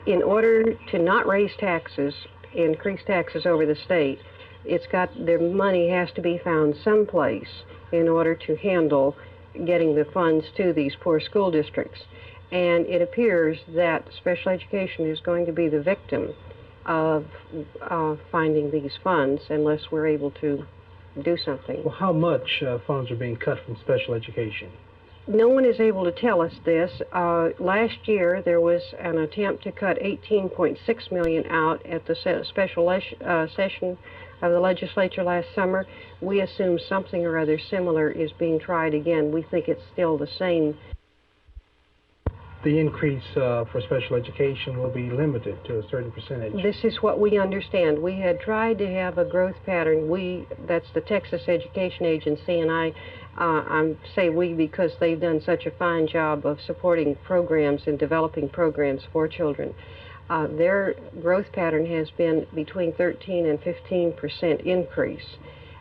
in order to not raise taxes, increase taxes over the state, the money has to be found someplace in order to handle getting the funds to these poor school districts. And it appears that special education is going to be the victim of finding these funds unless we're able to do something. Well, how much funds are being cut from special education? No one is able to tell us this. Last year there was an attempt to cut $18.6 million out at the special session of the legislature last summer. We assume something or other similar is being tried again. We think it's still the same. The increase for special education will be limited to a certain percentage. This is what we understand. We had tried to have a growth pattern. That's the Texas Education Agency, and I say we because they've done such a fine job of supporting programs and developing programs for children. Their growth pattern has been between 13 and 15% increase.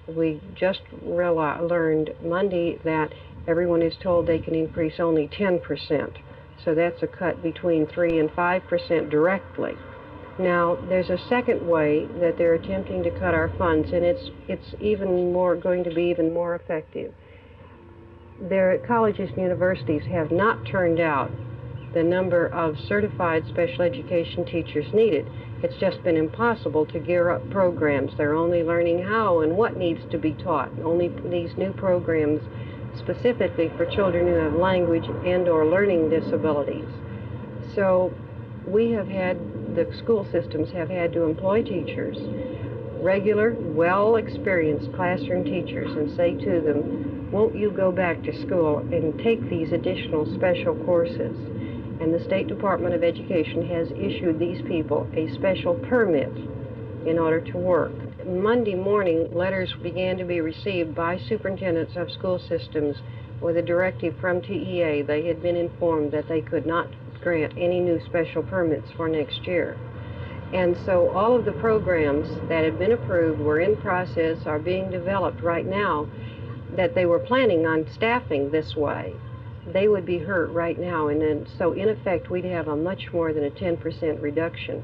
We just learned Monday that everyone is told they can increase only 10%. So that's a cut between 3 and 5% directly. Now, there's a second way that they're attempting to cut our funds, and it's even more going to be even more effective. Their colleges and universities have not turned out the number of certified special education teachers needed. It's just been impossible to gear up programs. They're only learning how and what needs to be taught. Only these new programs specifically for children who have language and or learning disabilities. So the school systems have had to employ teachers, regular, well-experienced classroom teachers, and say to them, won't you go back to school and take these additional special courses? And the State Department of Education has issued these people a special permit in order to work. Monday morning, letters began to be received by superintendents of school systems with a directive from TEA. They had been informed that they could not grant any new special permits for next year. And so all of the programs that had been approved were in process, are being developed right now, that they were planning on staffing this way. They would be hurt right now, and then so in effect we'd have a much more than a 10% reduction